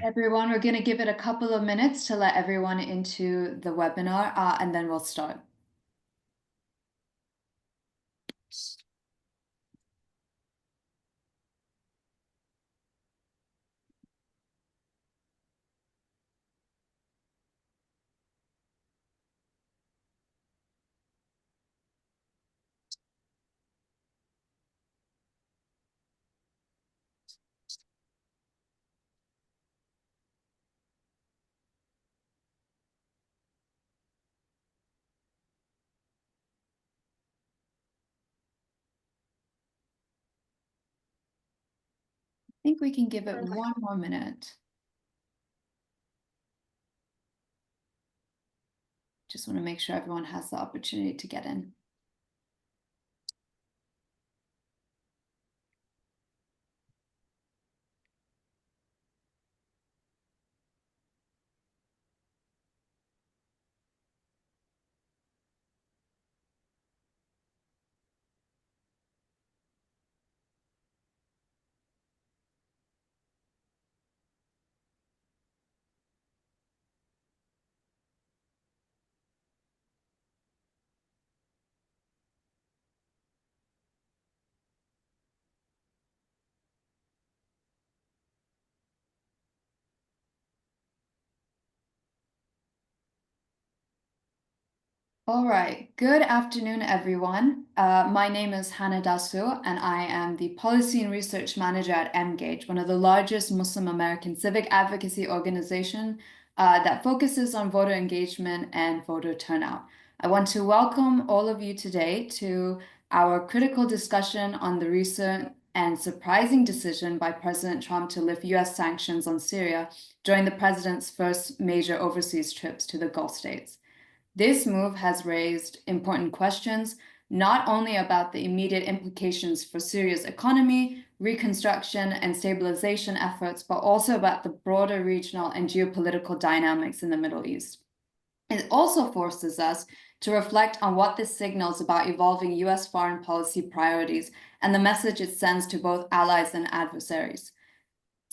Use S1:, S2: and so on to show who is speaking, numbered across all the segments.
S1: Everyone, we're going to give it a couple of minutes to let everyone into the webinar, and then we'll start. I think we can give it one more minute. Just want to make sure everyone has the opportunity to get in. All right. Good afternoon, everyone. My name is Hannah Dasu, and I am the Policy and Research Manager at Emgage, one of the largest Muslim American civic advocacy organization that focuses on voter engagement and voter turnout. I want to welcome all of you today to our critical discussion on the recent and surprising decision by President Trump to lift U.S. sanctions on Syria during the president's first major overseas trips to the Gulf states. This move has raised important questions, not only about the immediate implications for Syria's economy, reconstruction, and stabilization efforts, but also about the broader regional and geopolitical dynamics in the Middle East. It also forces us to reflect on what this signals about evolving US foreign policy priorities and the message it sends to both allies and adversaries.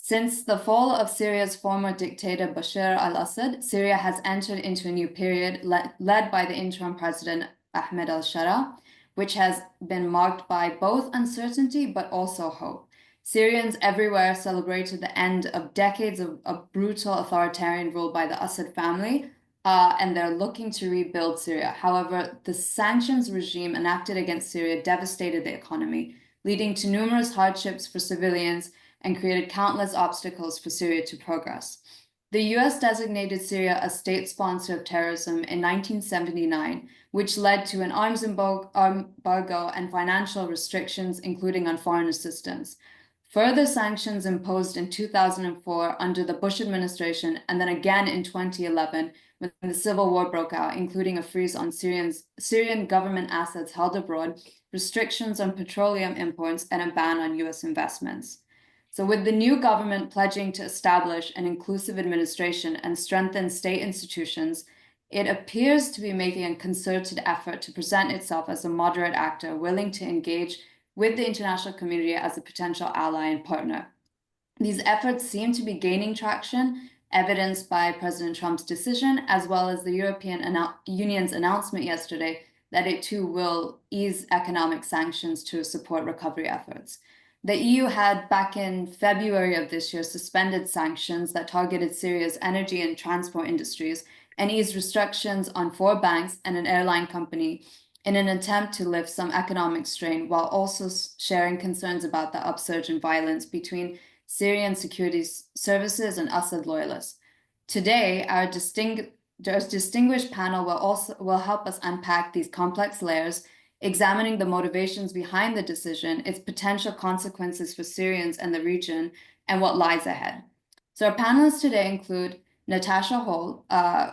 S1: Since the fall of Syria's former dictator Bashar al-Assad, Syria has entered into a new period led by the interim president Ahmed al-Shara, which has been marked by both uncertainty but also hope. Syrians everywhere celebrated the end of decades of brutal authoritarian rule by the Assad family, and they're looking to rebuild Syria. However, the sanctions regime enacted against Syria devastated the economy, leading to numerous hardships for civilians and created countless obstacles for Syria to progress. The US designated Syria a state sponsor of terrorism in 1979, which led to an arms embargo and financial restrictions, including on foreign assistance. Further sanctions imposed in 2004 under the Bush administration, and then again in 2011 when the civil war broke out, including a freeze on Syrian government assets held abroad, restrictions on petroleum imports, and a ban on US investments. So with the new government pledging to establish an inclusive administration and strengthen state institutions, it appears to be making a concerted effort to present itself as a moderate actor willing to engage with the international community as a potential ally and partner. These efforts seem to be gaining traction, evidenced by President Trump's decision, as well as the European Union's announcement yesterday that it too will ease economic sanctions to support recovery efforts. The EU had, back in February of this year, suspended sanctions that targeted Syria's energy and transport industries and eased restrictions on 4 banks and an airline company in an attempt to lift some economic strain, while also sharing concerns about the upsurge in violence between Syrian security services and Assad loyalists. Today, our distinguished panel will help us unpack these complex layers, examining the motivations behind the decision, its potential consequences for Syrians and the region, and what lies ahead. So our panelists today include Natasha Hall,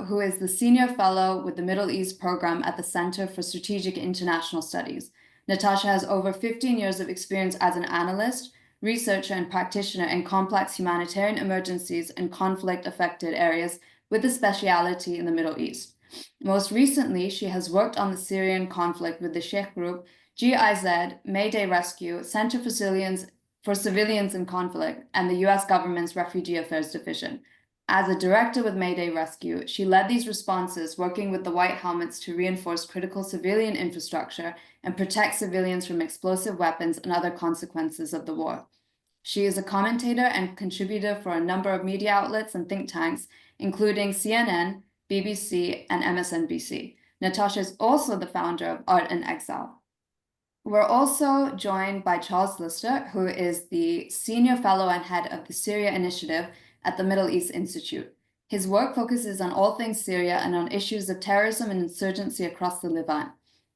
S1: who is the Senior Fellow with the Middle East Program at the Center for Strategic International Studies. Natasha has over 15 years of experience as an analyst, researcher, and practitioner in complex humanitarian emergencies and conflict-affected areas with a specialty in the Middle East. Most recently, she has worked on the Syrian conflict with the Sheikh Group, GIZ, Mayday Rescue, Center for for civilians in conflict and the US government's Refugee Affairs Division. As a director with Mayday Rescue, she led these responses, working with the White Helmets to reinforce critical civilian infrastructure and protect civilians from explosive weapons and other consequences of the war. She is a commentator and contributor for a number of media outlets and think tanks, including CNN, BBC, and MSNBC. Natasha is also the founder of Art in Exile. We're also joined by Charles Lister, who is the Senior Fellow and Head of the Syria Initiative at the Middle East Institute. His work focuses on all things Syria and on issues of terrorism and insurgency across the Levant.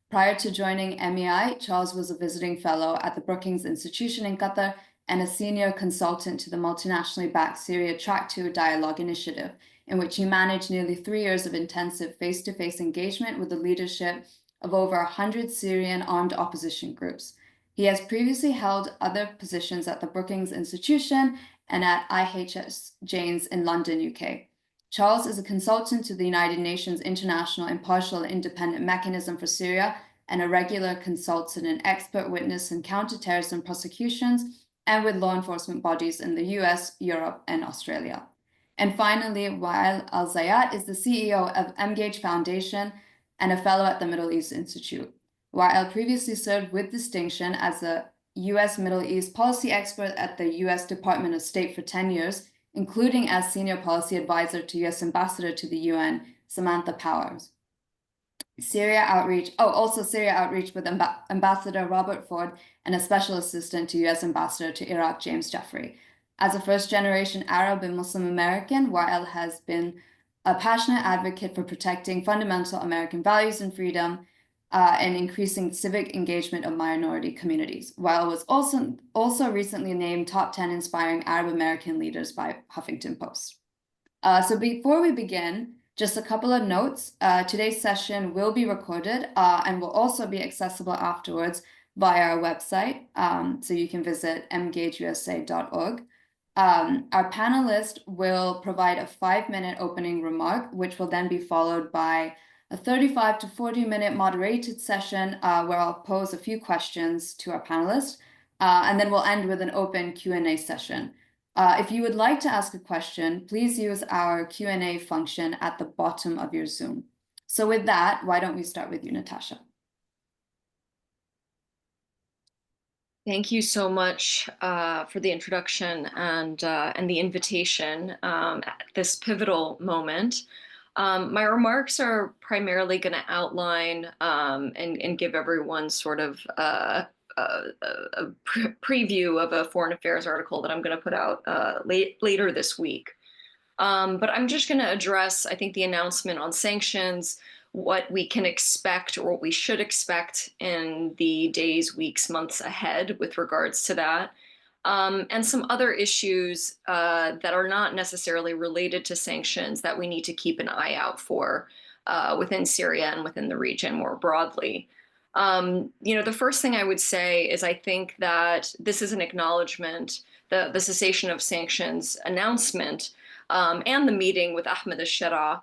S1: Prior to joining MEI, Charles was a visiting fellow at the Brookings Institution in Qatar and a senior consultant to the multinationally backed Syria Track 2 Dialogue Initiative, in which he managed nearly 3 years of intensive face-to-face engagement with the leadership of over 100 Syrian armed opposition groups. He has previously held other positions at the Brookings Institution and at IHS Janes in London, UK. Charles is a consultant to the United Nations International Impartial and Independent Mechanism for Syria and a regular consultant and expert witness in counterterrorism prosecutions and with law enforcement bodies in the US, Europe, and Australia. And finally, Wael Alzayat is the CEO of Emgage Foundation and a fellow at the Middle East Institute. Wael previously served with distinction as a US Middle East policy expert at the US Department of State for 10 years, including as senior policy advisor to US Ambassador to the UN, Samantha Powers. Syria outreach with Ambassador Robert Ford and a special assistant to US Ambassador to Iraq, James Jeffrey. As a first-generation Arab and Muslim American, Wael has been a passionate advocate for protecting fundamental American values and freedom and increasing civic engagement of minority communities. Wael was also recently named top 10 inspiring Arab American leaders by Huffington Post. So before we begin, just a couple of notes. Today's session will be recorded and will also be accessible afterwards via our website. So you can visit mgageusa.org. Our panelist will provide a 5-minute opening remark, which will then be followed by a 35 to 40-minute moderated session where I'll pose a few questions to our panelists, and then we'll end with an open Q&A session. If you would like to ask a question, please use our Q&A function at the bottom of your Zoom. So with that, why don't we start with you, Natasha?
S2: Thank you so much for the introduction and the invitation at this pivotal moment. My remarks are primarily going to outline and give everyone sort of a preview of a foreign affairs article that I'm going to put out later this week. But I'm just going to address, I think, the announcement on sanctions, what we can expect or what we should expect in the days, weeks, months ahead with regards to that, and some other issues that are not necessarily related to sanctions that we need to keep an eye out for within Syria and within the region more broadly. The first thing I would say is I think that this is an acknowledgement, the cessation of sanctions announcement and the meeting with Ahmed al-Shara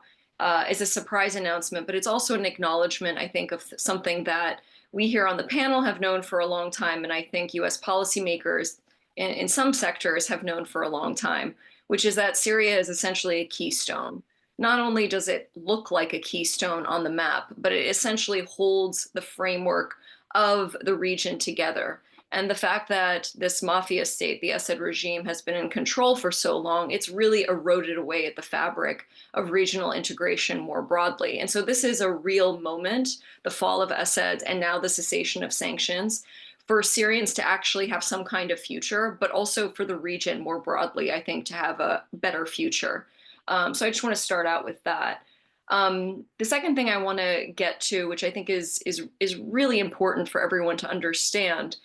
S2: is a surprise announcement, but it's also an acknowledgement, I think, of something that we here on the panel have known for a long time, and I think US policymakers in some sectors have known for a long time, which is that Syria is essentially a keystone. Not only does it look like a keystone on the map, but it essentially holds the framework of the region together. And the fact that this mafia state, the Assad regime, has been in control for so long, it's really eroded away at the fabric of regional integration more broadly. And so this is a real moment, the fall of Assad and now the cessation of sanctions, for Syrians to actually have some kind of future, but also for the region more broadly, I think, to have a better future. So I just want to start out with that. The second thing I want to get to, which I think is really important for everyone to understand,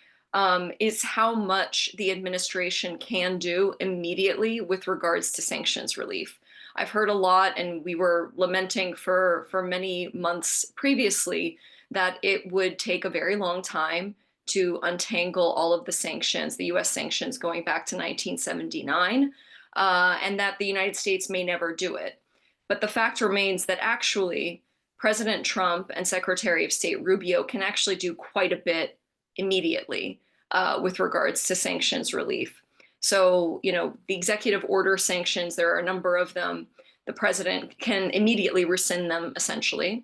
S2: is how much the administration can do immediately with regards to sanctions relief. I've heard a lot, and we were lamenting for many months previously that it would take a very long time to untangle all of the sanctions, the US sanctions going back to 1979, and that the United States may never do it. But the fact remains that actually President Trump and Secretary of State Rubio can actually do quite a bit immediately. with regards to sanctions relief. So, the executive order sanctions, there are a number of them. The president can immediately rescind them, essentially.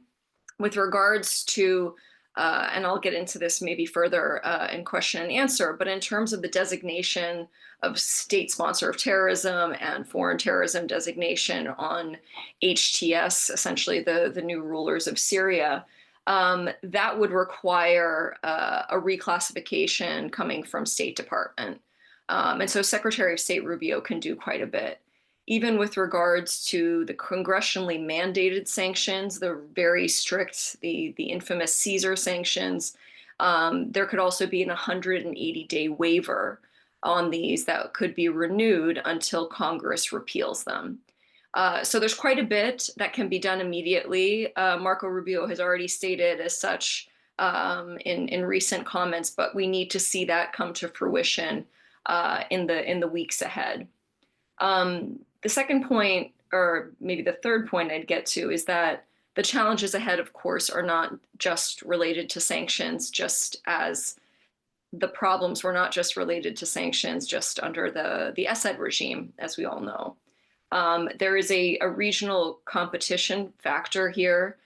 S2: With regards to, and I'll get into this maybe further in question and answer, but in terms of the designation of state sponsor of terrorism and foreign terrorism designation on HTS, essentially the new rulers of Syria, that would require a reclassification coming from State Department. And so Secretary of State Rubio can do quite a bit. Even with regards to the congressionally mandated sanctions, the very strict, the infamous Caesar sanctions, there could also be an 180-day waiver on these that could be renewed until Congress repeals them. So there's quite a bit that can be done immediately. Marco Rubio has already stated as such in recent comments, but we need to see that come to fruition in the weeks ahead. The second point, or maybe the third point I'd get to, is that the challenges ahead, of course, are not just related to sanctions, just as the problems were not just related to sanctions just under the Assad regime, as we all know. There is a regional competition factor here.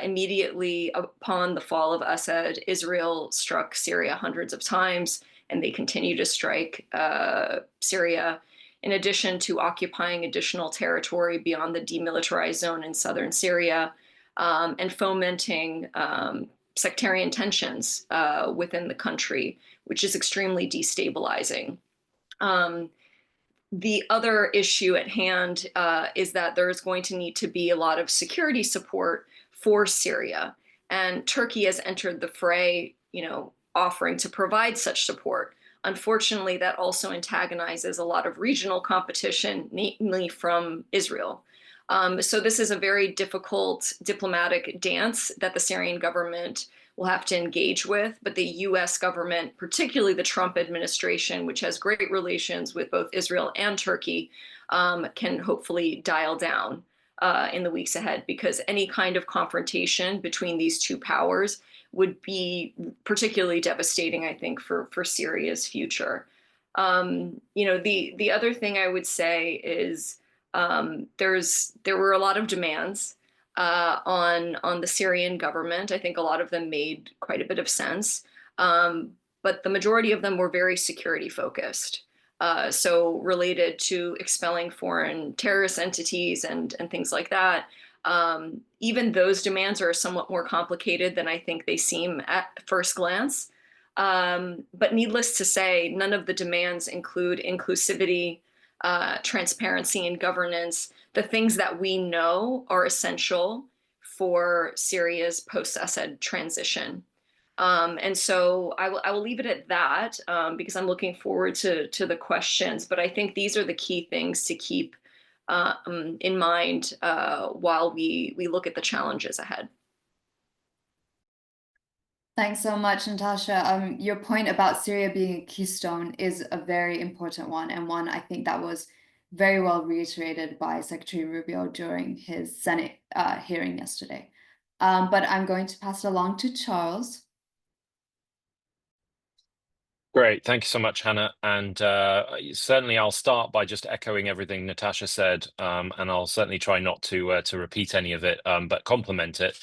S2: Immediately upon the fall of Assad, Israel struck Syria hundreds of times, and they continue to strike Syria, in addition to occupying additional territory beyond the demilitarized zone in southern Syria, and fomenting sectarian tensions within the country, which is extremely destabilizing. The other issue at hand is that there's going to need to be a lot of security support for Syria. And Turkey has entered the fray, offering to provide such support. Unfortunately, that also antagonizes a lot of regional competition, namely from Israel. So this is a very difficult diplomatic dance that the Syrian government will have to engage with, but the US government, particularly the Trump administration, which has great relations with both Israel and Turkey, can hopefully dial down in the weeks ahead, because any kind of confrontation between these two powers would be particularly devastating, I think, for Syria's future. The other thing I would say is there were a lot of demands on the Syrian government. I think a lot of them made quite a bit of sense, but the majority of them were very security focused. So related to expelling foreign terrorist entities and things like that. Even those demands are somewhat more complicated than I think they seem at first glance. But needless to say, none of the demands include inclusivity, transparency and governance, the things that we know are essential for Syria's post-Assad transition. And so I will leave it at that because I'm looking forward to the questions. But I think these are the key things to keep in mind while we look at the challenges ahead.
S1: Thanks so much, Natasha. Your point about Syria being a keystone is a very important one, and one I think that was very well reiterated by Secretary Rubio during his Senate hearing yesterday. But I'm going to pass it along to Charles.
S3: Great. Thank you so much, Hannah. And certainly I'll start by just echoing everything Natasha said, and I'll certainly try not to repeat any of it, but complement it.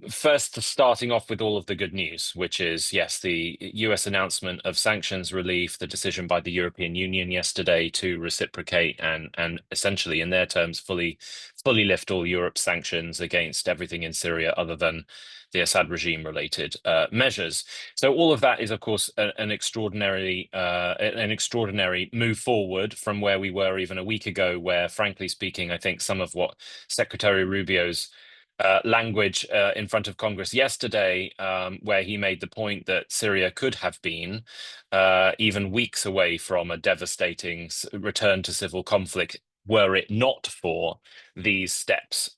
S3: First, starting off with all of the good news, which is, yes, the US announcement of sanctions relief, the decision by the European Union yesterday to reciprocate and essentially, in their terms, fully lift all Europe's sanctions against everything in Syria other than the Assad regime related measures. So all of that is, of course, an extraordinary move forward from where we were even a week ago, where, frankly speaking, I think some of what Secretary Rubio's language in front of Congress yesterday, where he made the point that Syria could have been even weeks away from a devastating return to civil conflict, were it not for these steps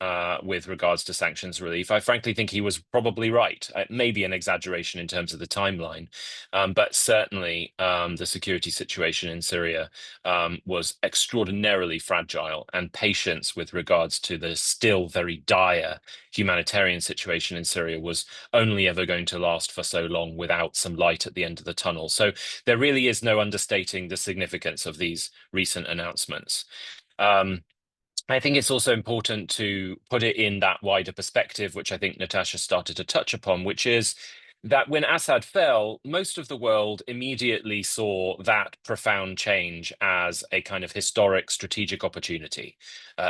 S3: with regards to sanctions relief. I frankly think he was probably right. It may be an exaggeration in terms of the timeline, but certainly the security situation in Syria was extraordinarily fragile, and patience with regards to the still very dire humanitarian situation in Syria was only ever going to last for so long without some light at the end of the tunnel. So there really is no understating the significance of these recent announcements. I think it's also important to put it in that wider perspective, which I think Natasha started to touch upon, which is that when Assad fell, most of the world immediately saw that profound change as a kind of historic strategic opportunity.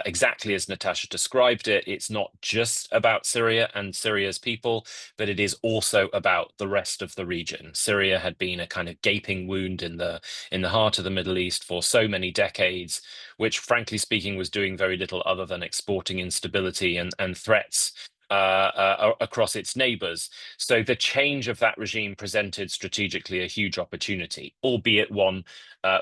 S3: Exactly as Natasha described it, it's not just about Syria and Syria's people, but it is also about the rest of the region. Syria had been a kind of gaping wound in the heart of the Middle East for so many decades, which, frankly speaking, was doing very little other than exporting instability and threats across its neighbors. So the change of that regime presented strategically a huge opportunity, albeit one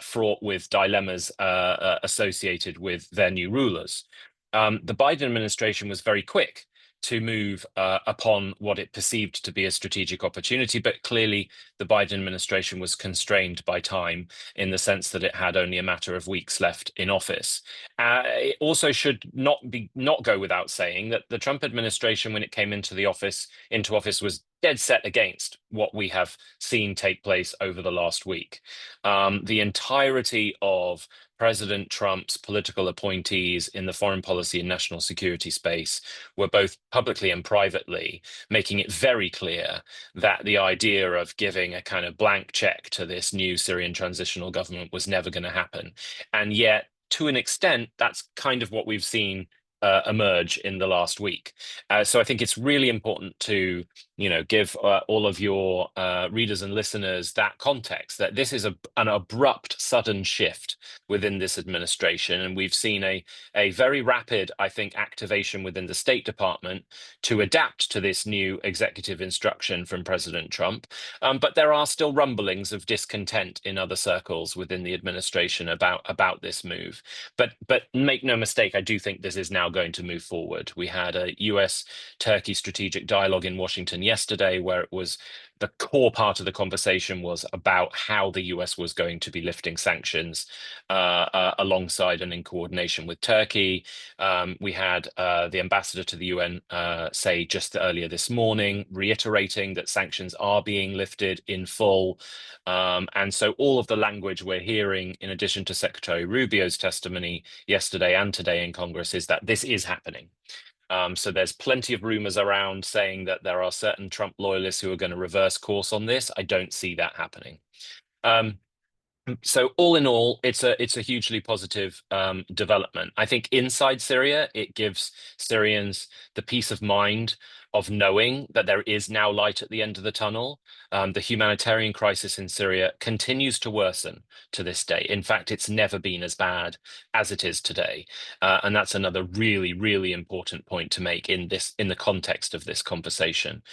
S3: fraught with dilemmas associated with their new rulers. The Biden administration was very quick to move upon what it perceived to be a strategic opportunity, but clearly the Biden administration was constrained by time in the sense that it had only a matter of weeks left in office. It also should not go without saying that the Trump administration, when it came into office, was dead set against what we have seen take place over the last week. The entirety of President Trump's political appointees in the foreign policy and national security space were both publicly and privately making it very clear that the idea of giving a kind of blank check to this new Syrian transitional government was never going to happen. And yet, to an extent, that's kind of what we've seen emerge in the last week. So I think it's really important to, give all of your readers and listeners that context, that this is an abrupt, sudden shift within this administration. And we've seen a very rapid, I think, activation within the State Department to adapt to this new executive instruction from President Trump. But there are still rumblings of discontent in other circles within the administration about this move. But make no mistake, I do think this is now going to move forward. We had a US-Turkey strategic dialogue in Washington yesterday, where it was the core part of the conversation was about how the US was going to be lifting sanctions alongside and in coordination with Turkey. We had the ambassador to the UN say just earlier this morning, reiterating that sanctions are being lifted in full. And so all of the language we're hearing, in addition to Secretary Rubio's testimony yesterday and today in Congress, is that this is happening. So there's plenty of rumors around saying that there are certain Trump loyalists who are going to reverse course on this. I don't see that happening. So all in all, it's a hugely positive development. I think inside Syria, it gives Syrians the peace of mind of knowing that there is now light at the end of the tunnel. The humanitarian crisis in Syria continues to worsen to this day. In fact, it's never been as bad as it is today. And that's another really, really important point to make in the context of this conversation.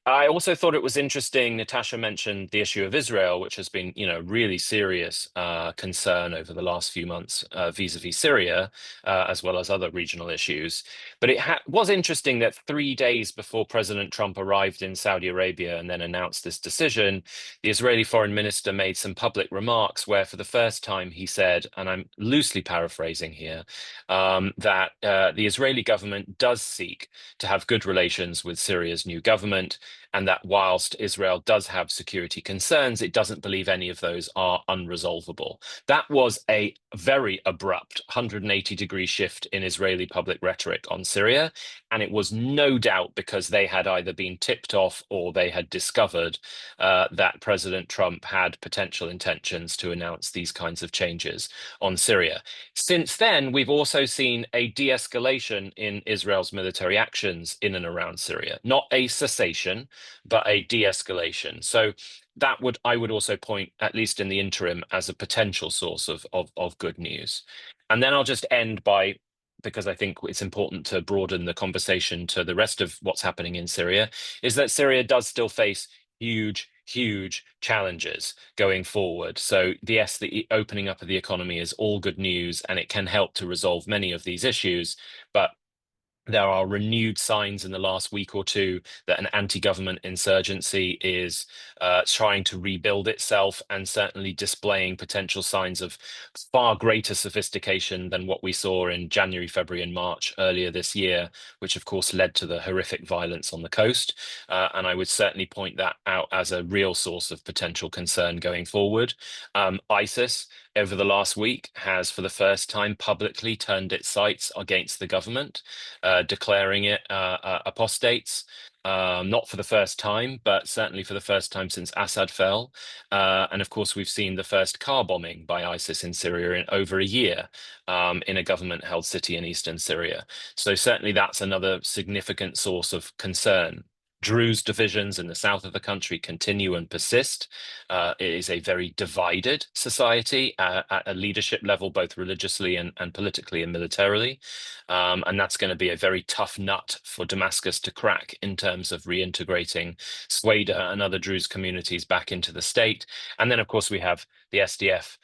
S3: I also thought it was interesting, Natasha mentioned the issue of Israel, which has been, really serious concern over the last few months vis-a-vis Syria, as well as other regional issues. But it was interesting that 3 days before President Trump arrived in Saudi Arabia and then announced this decision, the Israeli foreign minister made some public remarks where for the first time he said, and I'm loosely paraphrasing here, that the Israeli government does seek to have good relations with Syria's new government, and that whilst Israel does have security concerns, it doesn't believe any of those are unresolvable. That was a very abrupt 180-degree shift in Israeli public rhetoric on Syria, and it was no doubt because they had either been tipped off or they had discovered that President Trump had potential intentions to announce these kinds of changes on Syria. Since then, we've also seen a de-escalation in Israel's military actions in and around Syria, not a cessation, but a de-escalation. So that I would also point, at least in the interim, as a potential source of good news. And then I'll just end by, because I think it's important to broaden the conversation to the rest of what's happening in Syria, is that Syria does still face huge huge challenges going forward. So yes, the opening up of the economy is all good news, and it can help to resolve many of these issues, but there are renewed signs in the last week or two that an anti-government insurgency is trying to rebuild itself, and certainly displaying potential signs of far greater sophistication than what we saw in January, February, and March earlier this year, which of course led to the horrific violence on the coast. And I would certainly point that out as a real source of potential concern going forward. ISIS, over the last week, has for the first time publicly turned its sights against the government, declaring it apostates. Not for the first time, but certainly for the first time since Assad fell. And of course, we've seen the first car bombing by ISIS in Syria in over a year, in a government-held city in eastern Syria. So certainly that's another significant source of concern. Druze divisions in the south of the country continue and persist. It is a very divided society at a leadership level, both religiously and politically and militarily. And that's going to be a very tough nut for Damascus to crack in terms of reintegrating Sweda and other Druze communities back into the state. And then, of course, we have the SDF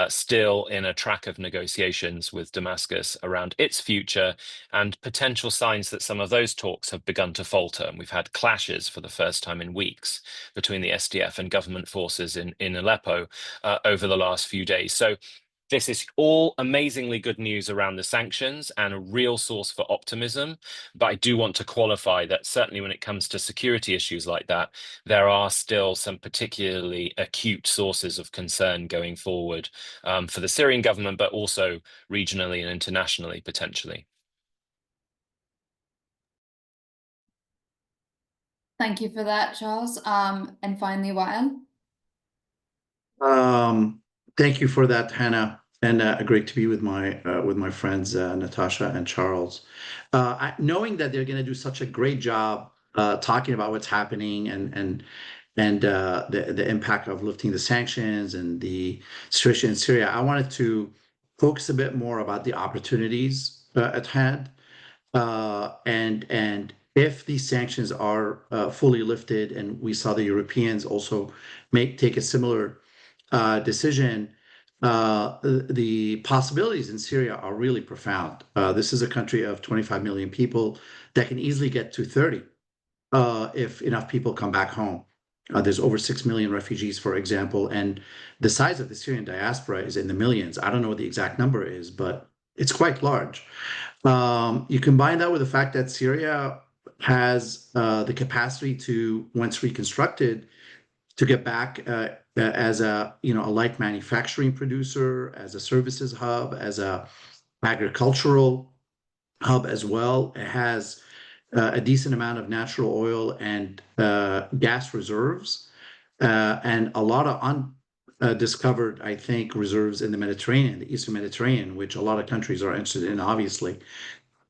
S3: still in a track of negotiations with Damascus around its future, and potential signs that some of those talks have begun to falter. And we've had clashes for the first time in weeks between the SDF and government forces in Aleppo over the last few days. So this is all amazingly good news around the sanctions and a real source for optimism. But I do want to qualify that certainly when it comes to security issues like that, there are still some particularly acute sources of concern going forward, for the Syrian government, but also regionally and internationally, potentially.
S1: Thank you for that, Charles. And finally, Wael.
S4: Thank you for that, Hannah, and great to be with my friends Natasha and Charles. Knowing that they're going to do such a great job talking about what's happening and the impact of lifting the sanctions and the situation in Syria, I wanted to focus a bit more about the opportunities at hand, and if these sanctions are fully lifted, and we saw the Europeans also take a similar decision, the possibilities in Syria are really profound. This is a country of 25 million people that can easily get to 30 if enough people come back home. There's over 6 million refugees, for example, and the size of the Syrian diaspora is in the millions. I don't know what the exact number is, but it's quite large. You combine that with the fact that Syria has the capacity to, once reconstructed, to get back as a light manufacturing producer, as a services hub, as a agricultural hub as well. It has a decent amount of natural oil and gas reserves, and a lot of undiscovered, I think, reserves in the Mediterranean, the Eastern Mediterranean, which a lot of countries are interested in, obviously.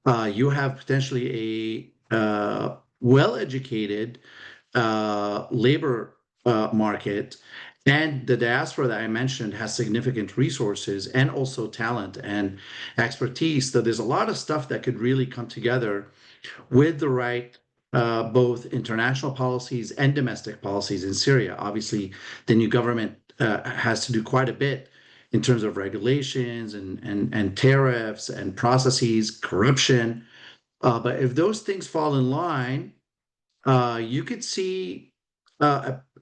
S4: You have potentially a well-educated labor market, and the diaspora that I mentioned has significant resources and also talent and expertise. So there's a lot of stuff that could really come together with the right both international policies and domestic policies in Syria. Obviously, the new government has to do quite a bit in terms of regulations and tariffs and processes, corruption. But if those things fall in line, you could see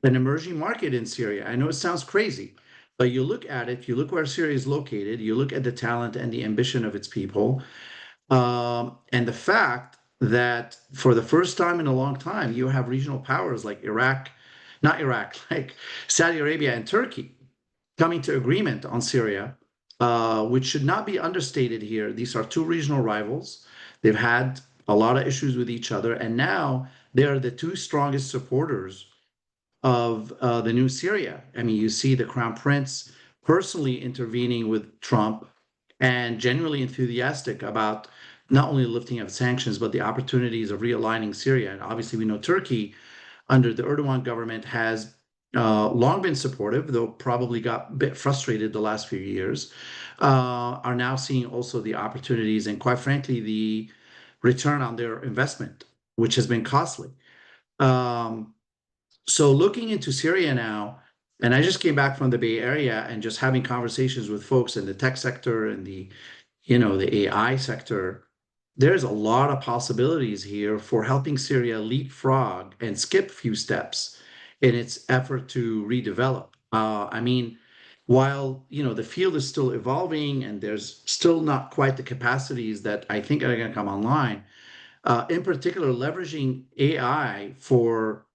S4: an emerging market in Syria. I know it sounds crazy, but you look at it, you look where Syria is located, you look at the talent and the ambition of its people, and the fact that for the first time in a long time, you have regional powers like like Saudi Arabia and Turkey coming to agreement on Syria, which should not be understated here. These are two regional rivals. They've had a lot of issues with each other, and now they are the two strongest supporters of the new Syria. I mean, you see the Crown Prince personally intervening with Trump and genuinely enthusiastic about not only lifting of sanctions, but the opportunities of realigning Syria. And obviously, we know Turkey, under the Erdogan government, has long been supportive, though probably got a bit frustrated the last few years, are now seeing also the opportunities and, quite frankly, the return on their investment, which has been costly. So looking into Syria now, and I just came back from the Bay Area and just having conversations with folks in the tech sector and the AI sector, there's a lot of possibilities here for helping Syria leapfrog and skip a few steps in its effort to redevelop. I mean, while the field is still evolving and there's still not quite the capacities that I think are going to come online, in particular, leveraging AI for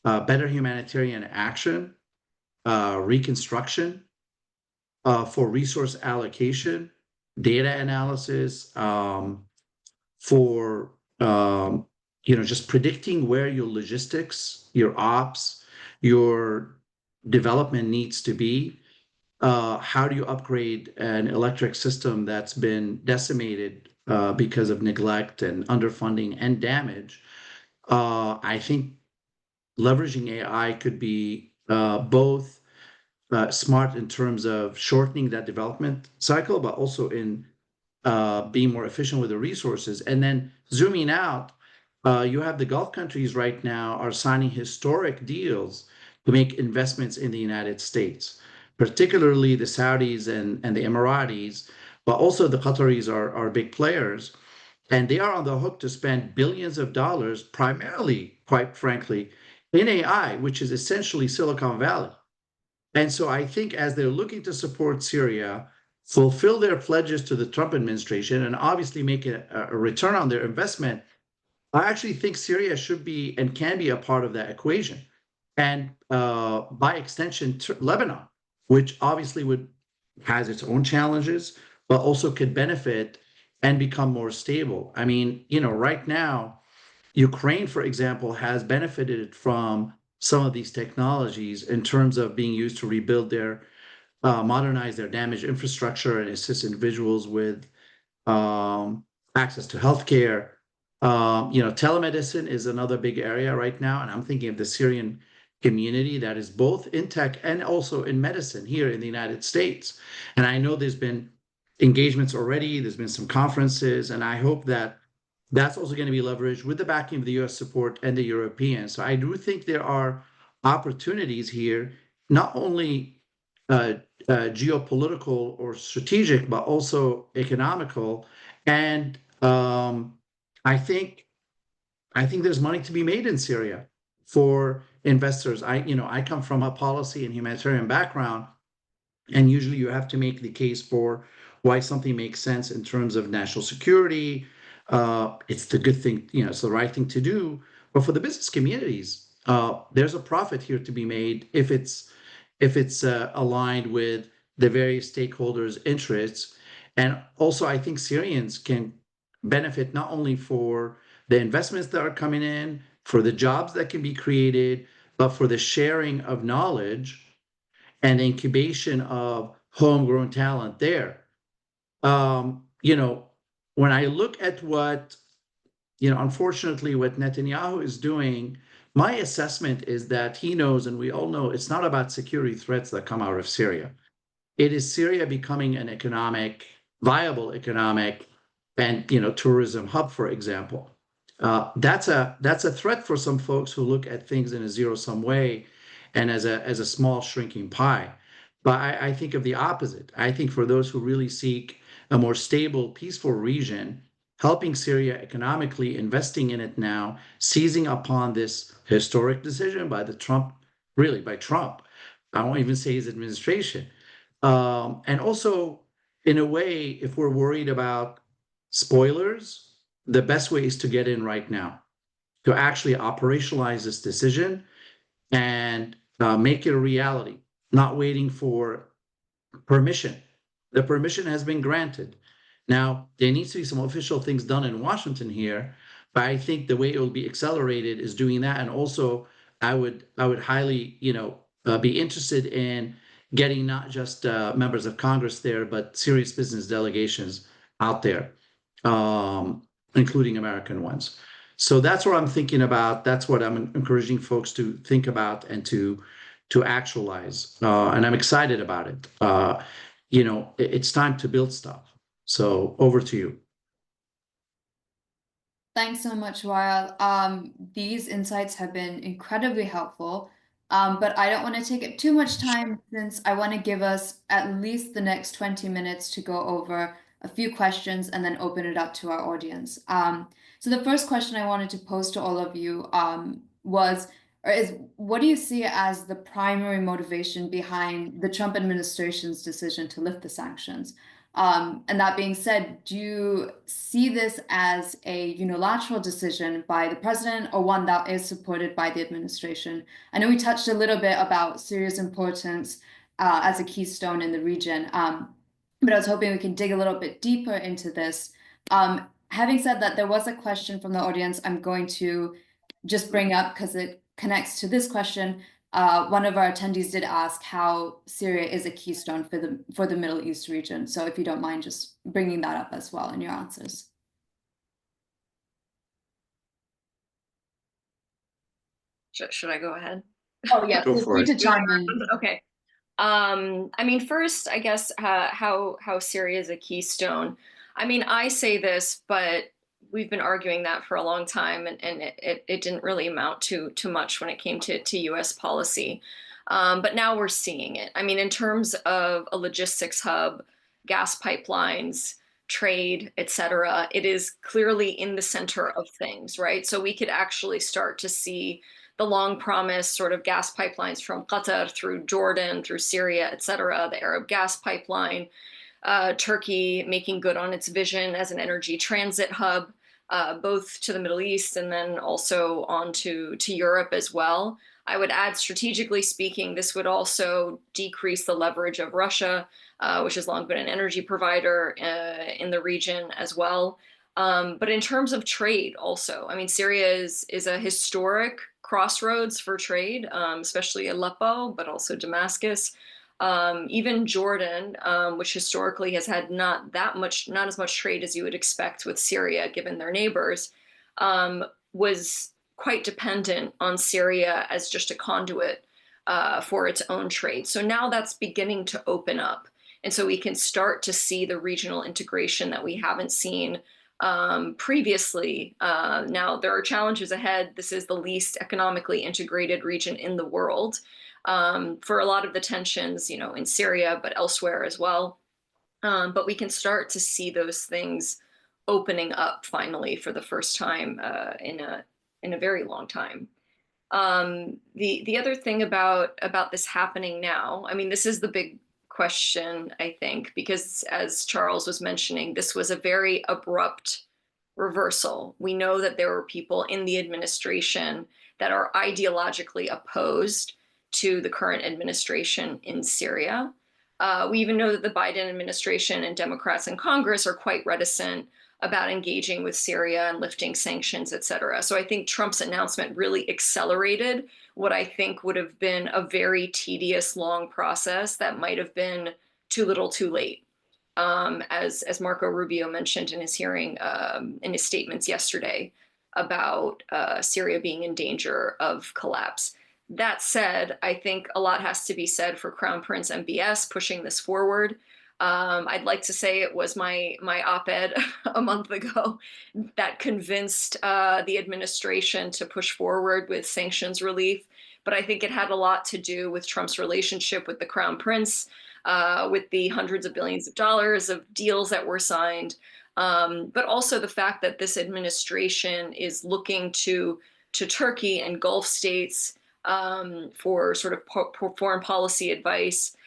S4: better humanitarian action, reconstruction, for resource allocation, data analysis, for just predicting where your logistics, your ops, your development needs to be. How do you upgrade an electric system that's been decimated because of neglect and underfunding and damage? I think leveraging AI could be both smart in terms of shortening that development cycle, but also in being more efficient with the resources. And then zooming out, you have the Gulf countries right now are signing historic deals to make investments in the United States, particularly the Saudis and the Emiratis, but also the Qataris are big players. And they are on the hook to spend billions of dollars, primarily, quite frankly, in AI, which is essentially Silicon Valley. And so I think as they're looking to support Syria, fulfill their pledges to the Trump administration, and obviously make a return on their investment, I actually think Syria should be and can be a part of that equation. And by extension, Lebanon, which obviously has its own challenges, but also could benefit and become more stable. I mean, right now, Ukraine, for example, has benefited from some of these technologies in terms of being used to rebuild modernize their damaged infrastructure and assist individuals with um, access to healthcare. Telemedicine is another big area right now, and I'm thinking of the Syrian community that is both in tech and also in medicine here in the United States. And I know there's been engagements already, there's been some conferences, and I hope that that's also going to be leveraged with the backing of the US support and the Europeans. So I do think there are opportunities here, not only uh, geopolitical or strategic, but also economical. And I think there's money to be made in Syria for investors. I come from a policy and humanitarian background, and usually you have to make the case for why something makes sense in terms of national security. It's the good thing, it's the right thing to do. But for the business communities, there's a profit here to be made if it's aligned with the various stakeholders' interests. And also, I think Syrians can benefit not only for the investments that are coming in, for the jobs that can be created, but for the sharing of knowledge and incubation of homegrown talent there. Um, you know, when I look at unfortunately, what Netanyahu is doing, my assessment is that he knows, and we all know, it's not about security threats that come out of Syria. It is Syria becoming an viable economic and tourism hub, for example. That's a threat for some folks who look at things in a zero-sum way and as a small shrinking pie. But I think of the opposite. I think for those who really seek a more stable, peaceful region, helping Syria economically, investing in it now, seizing upon this historic decision by Trump. I won't even say his administration. And also, in a way, if we're worried about spoilers, the best way is to get in right now, to actually operationalize this decision and make it a reality, not waiting for permission. The permission has been granted. Now, there needs to be some official things done in Washington here, but I think the way it will be accelerated is doing that. And also, I would highly, be interested in getting not just members of Congress there, but serious business delegations out there, including American ones. So that's what I'm thinking about. That's what I'm encouraging folks to think about and to actualize. And I'm excited about it. It's time to build stuff. So over to you.
S1: Thanks so much, Wael. These insights have been incredibly helpful. But I don't want to take up too much time since I want to give us at least the next 20 minutes to go over a few questions and then open it up to our audience. So the first question I wanted to pose to all of you is what do you see as the primary motivation behind the Trump administration's decision to lift the sanctions? And that being said, do you see this as a unilateral decision by the president or one that is supported by the administration? I know we touched a little bit about Syria's importance as a keystone in the region, but I was hoping we can dig a little bit deeper into this. Having said that, there was a question from the audience I'm going to just bring up because it connects to this question. One of our attendees did ask how Syria is a keystone for the Middle East region. So if you don't mind just bringing that up as well in your answers.
S2: Should I go ahead?
S1: Oh yeah,
S4: Go
S1: feel
S4: for
S1: free
S4: it.
S1: to chime in.
S2: Okay. I mean, first, I guess how Syria is a keystone. I mean, I say this, but we've been arguing that for a long time, and it didn't really amount to much when it came to U.S. policy. But now we're seeing it. I mean, in terms of a logistics hub, gas pipelines, trade, et cetera, it is clearly in the center of things, right? So we could actually start to see the long promised sort of gas pipelines from Qatar through Jordan, through Syria, et cetera, the Arab gas pipeline, Turkey making good on its vision as an energy transit hub, both to the Middle East and then also on to Europe as well. I would add, strategically speaking, this would also decrease the leverage of Russia, which has long been an energy provider in the region as well. But in terms of trade also, I mean, Syria is a historic crossroads for trade, especially Aleppo, but also Damascus. Even Jordan, which historically has had not as much trade as you would expect with Syria, given their neighbors, was quite dependent on Syria as just a conduit for its own trade. So now that's beginning to open up. And so we can start to see the regional integration that we haven't seen previously. Now, there are challenges ahead. This is the least economically integrated region in the world for a lot of the tensions, you know, in Syria, but elsewhere as well. But we can start to see those things opening up finally for the first time in a very long time. The other thing about this happening now, I mean, this is the big question, I think, because as Charles was mentioning, this was a very abrupt reversal. We know that there were people in the administration that are ideologically opposed to the current administration in Syria. We even know that the Biden administration and Democrats in Congress are quite reticent about engaging with Syria and lifting sanctions, et cetera. So I think Trump's announcement really accelerated what I think would have been a very tedious, long process that might have been too little too late. As Marco Rubio mentioned in his hearing, in his statements yesterday about Syria being in danger of collapse. That said, I think a lot has to be said for Crown Prince MBS pushing this forward. I'd like to say it was my op-ed a month ago that convinced the administration to push forward with sanctions relief. But I think it had a lot to do with Trump's relationship with the Crown Prince, with the hundreds of billions of dollars of deals that were signed, but also the fact that this administration is looking to Turkey and Gulf states for sort of foreign policy advice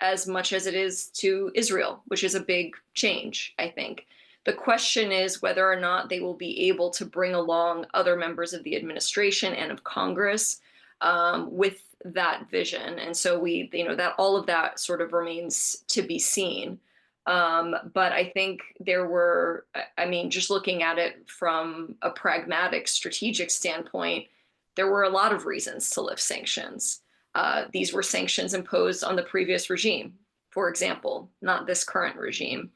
S2: as much as it is to Israel, which is a big change, I think. The question is whether or not they will be able to bring along other members of the administration and of Congress with that vision. And so that all of that sort of remains to be seen. But I think there were, I mean, just looking at it from a pragmatic, strategic standpoint, there were a lot of reasons to lift sanctions. These were sanctions imposed on the previous regime, for example, not this current regime.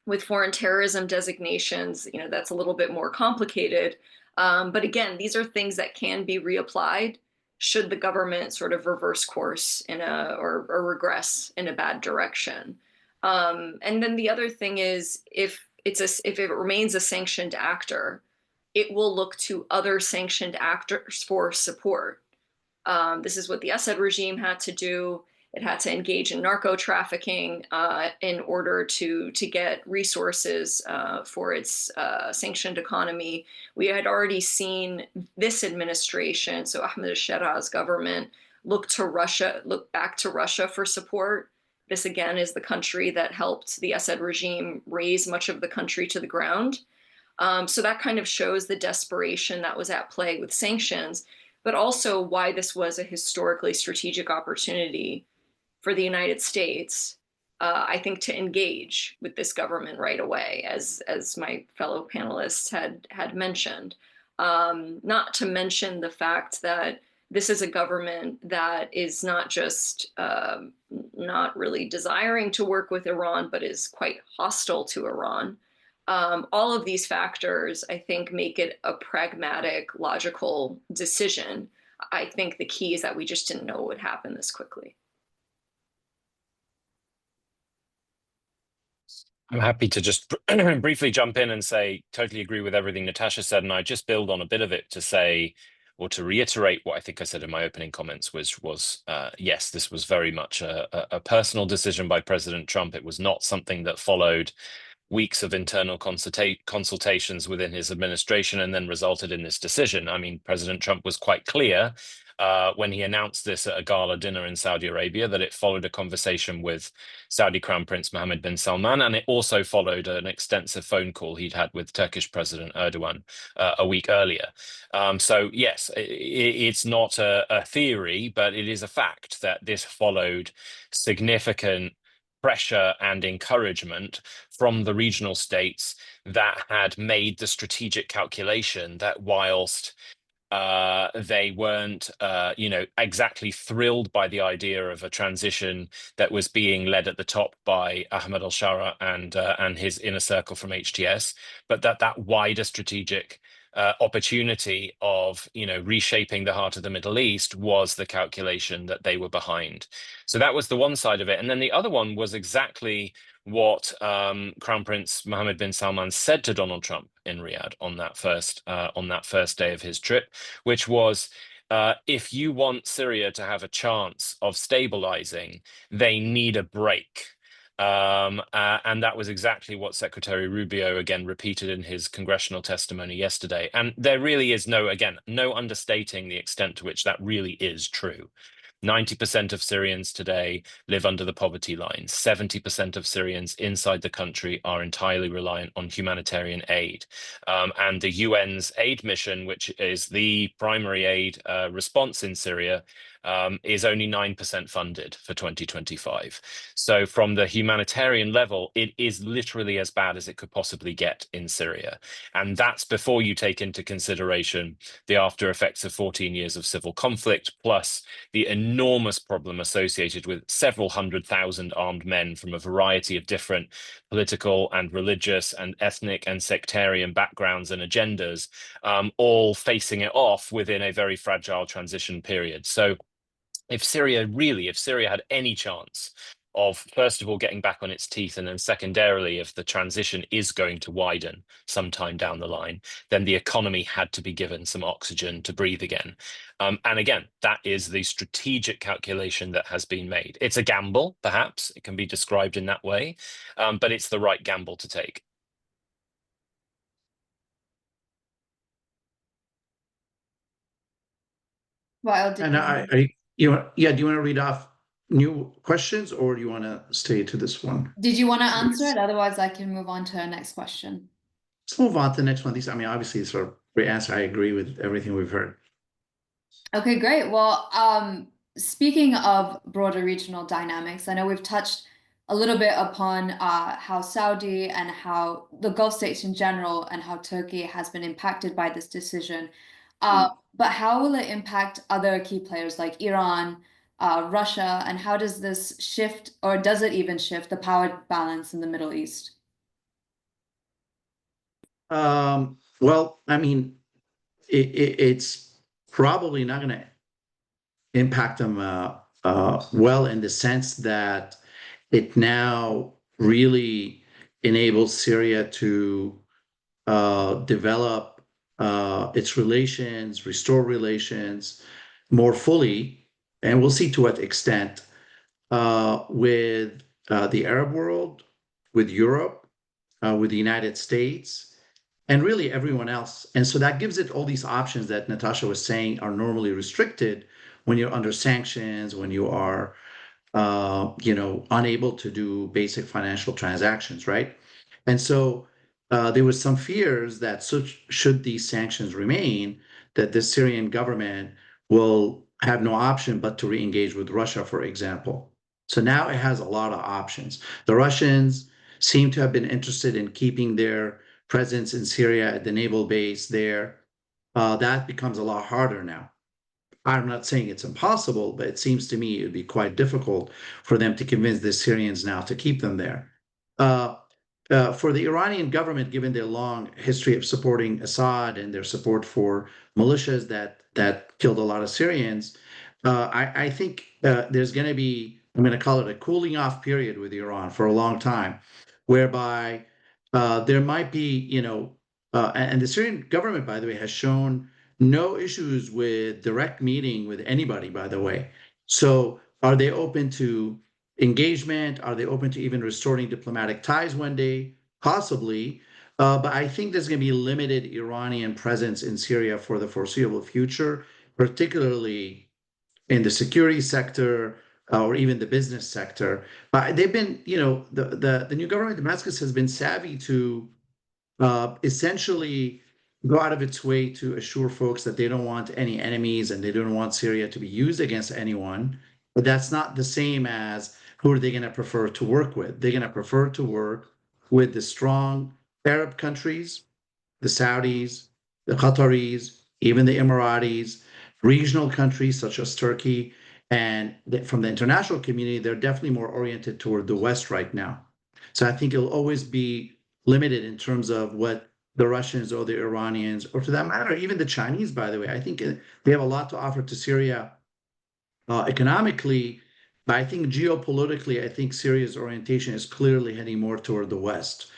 S2: With foreign terrorism designations, that's a little bit more complicated. But again, these are things that can be reapplied should the government sort of reverse course or regress in a bad direction. And then the other thing is, if it remains a sanctioned actor, it will look to other sanctioned actors for support. This is what the Assad regime had to do. It had to engage in narco trafficking in order to get resources for its sanctioned economy. We had already seen this administration, so Ahmed al-Shara's government, look back to Russia for support. This again is the country that helped the Assad regime raise much of the country to the ground. So that kind of shows the desperation that was at play with sanctions, but also why this was a historically strategic opportunity for the United States, I think, to engage with this government right away, as my fellow panelists had mentioned. Not to mention the fact that this is a government that is not just not really desiring to work with Iran, but is quite hostile to Iran. All of these factors, I think, make it a pragmatic, logical decision. I think the key is that we just didn't know what would happen this quickly.
S3: I'm happy to just briefly jump in and say, totally agree with everything Natasha said, and I just build on a bit of it to say, or to reiterate what I think I said in my opening comments, was yes, this was very much a personal decision by President Trump. It was not something that followed weeks of internal consultations within his administration and then resulted in this decision. I mean, President Trump was quite clear when he announced this at a gala dinner in Saudi Arabia that it followed a conversation with Saudi Crown Prince Mohammed bin Salman, and it also followed an extensive phone call he'd had with Turkish President Erdogan a week earlier. So yes, it's not a theory, but it is a fact that this followed significant pressure and encouragement from the regional states that had made the strategic calculation that whilst they weren't, exactly thrilled by the idea of a transition that was being led at the top by Ahmed al-Shara and his inner circle from HTS, but that wider strategic opportunity of reshaping the heart of the Middle East was the calculation that they were behind. So that was the one side of it, and then the other one was exactly what Crown Prince Mohammed bin Salman said to Donald Trump in Riyadh on that first day of his trip, which was, if you want Syria to have a chance of stabilizing, they need a break. And that was exactly what Secretary Rubio again repeated in his congressional testimony yesterday. And there really is no understating the extent to which that really is true. 90% of Syrians today live under the poverty line. 70% of Syrians inside the country are entirely reliant on humanitarian aid. And the UN's aid mission, which is the primary aid response in Syria, is only 9% funded for 2025. So from the humanitarian level, it is literally as bad as it could possibly get in Syria. And that's before you take into consideration the after effects of 14 years of civil conflict, plus the enormous problem associated with several 100,000 armed men from a variety of different political and religious and ethnic and sectarian backgrounds and agendas, all facing it off within a very fragile transition period. So if Syria had any chance of, first of all, getting back on its teeth, and then secondarily, if the transition is going to widen sometime down the line, then the economy had to be given some oxygen to breathe again. And again, that is the strategic calculation that has been made. It's a gamble, perhaps, it can be described in that way, but it's the right gamble to take.
S1: Well,
S4: And do you want to read off new questions, or do you want to stay to this one?
S1: did you want to answer it? Otherwise, I can move on to our next question.
S4: Let's move on to the next one. Obviously, it's a great answer. I agree with everything we've heard.
S1: Okay, great. Well, speaking of broader regional dynamics, I know we've touched a little bit upon how Saudi and how the Gulf states in general and how Turkey has been impacted by this decision. But how will it impact other key players like Iran, Russia, and how does this shift, or does it even shift, the power balance in the Middle East?
S4: Well, it's probably not going to impact them well, in the sense that it now really enables Syria to develop its relations, restore relations more fully, and we'll see to what extent, with the Arab world, with Europe, with the United States, and really everyone else. And so that gives it all these options that Natasha was saying are normally restricted when you're under sanctions, when you are, unable to do basic financial transactions, right? And so there was some fears that should these sanctions remain, that the Syrian government will have no option but to re-engage with Russia, for example. So now it has a lot of options. The Russians seem to have been interested in keeping their presence in Syria at the naval base there. That becomes a lot harder now. I'm not saying it's impossible, but it seems to me it would be quite difficult for them to convince the Syrians now to keep them there. Uh, for the Iranian government, given their long history of supporting Assad and their support for militias that killed a lot of Syrians, I think there's going to be, I'm going to call it a cooling off period with Iran for a long time, whereby there might be, and the Syrian government, by the way, has shown no issues with direct meeting with anybody, by the way. So are they open to engagement? Are they open to even restoring diplomatic ties one day? Possibly. But I think there's going to be limited Iranian presence in Syria for the foreseeable future, particularly in the security sector, or even the business sector. But they've been, the new government in Damascus has been savvy to essentially go out of its way to assure folks that they don't want any enemies and they don't want Syria to be used against anyone. But that's not the same as who are they going to prefer to work with? They're going to prefer to work with the strong Arab countries, the Saudis, the Qataris, even the Emiratis, regional countries such as Turkey. And from the international community, they're definitely more oriented toward the West right now. So I think it'll always be limited in terms of what the Russians or the Iranians, or for that matter, even the Chinese, by the way. I think they have a lot to offer to Syria economically, but I think geopolitically, I think Syria's orientation is clearly heading more toward the West.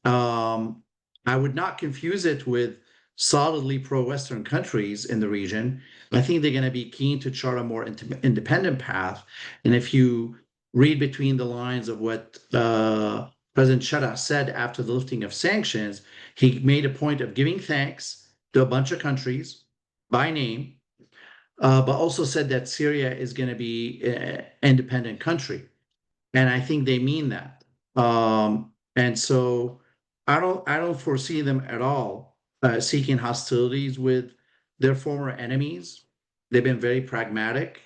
S4: Um, I would not confuse it with solidly pro-Western countries in the region. I think they're going to be keen to chart a more independent path. And if you read between the lines of what President Shara said after the lifting of sanctions, he made a point of giving thanks to a bunch of countries by name, but also said that Syria is going to be an independent country. And I think they mean that. And so I don't foresee them at all seeking hostilities with their former enemies. They've been very pragmatic.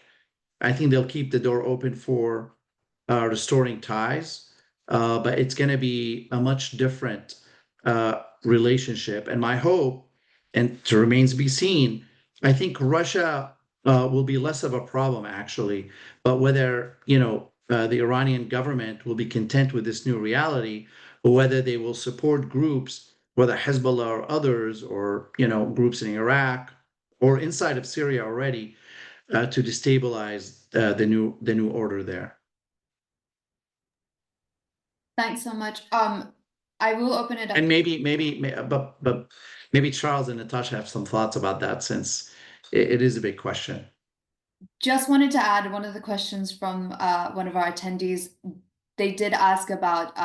S4: I think they'll keep the door open for restoring ties, but it's going to be a much different relationship. And my hope, and it remains to be seen, I think Russia will be less of a problem actually, but whether the Iranian government will be content with this new reality, or whether they will support groups, whether Hezbollah or others, or groups in Iraq or inside of Syria already, to destabilize the new order there.
S1: Thanks so much. I will open it up.
S4: And but maybe Charles and Natasha have some thoughts about that, since it is a big question.
S1: Just wanted to add one of the questions from one of our attendees. They did ask about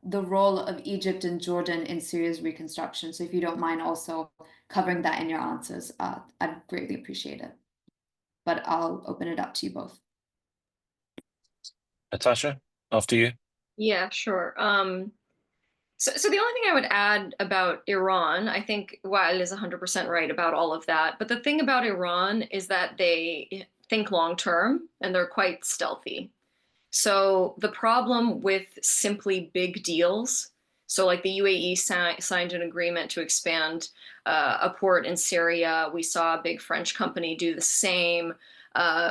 S1: the role of Egypt and Jordan in Syria's reconstruction. So if you don't mind also covering that in your answers, I'd greatly appreciate it. But I'll open it up to you both.
S3: Natasha, after you.
S2: Yeah, sure. So the only thing I would add about Iran, I think Wael is 100% right about all of that. But the thing about Iran is that they think long term and they're quite stealthy. So the problem with simply big deals, so like the UAE signed an agreement to expand a port in Syria. We saw a big French company do the same.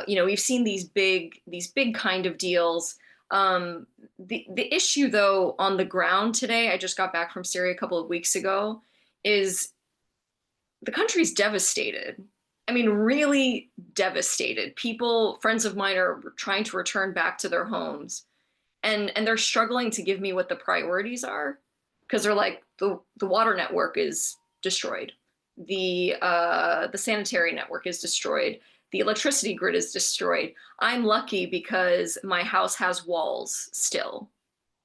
S2: We've seen these big kind of deals. The issue, though, on the ground today, I just got back from Syria a couple of weeks ago, is the country's devastated. I mean, really devastated. People, friends of mine, are trying to return back to their homes, and they're struggling to give me what the priorities are, because they're like, the water network is destroyed, the sanitary network is destroyed. the electricity grid is destroyed. I'm lucky because my house has walls still,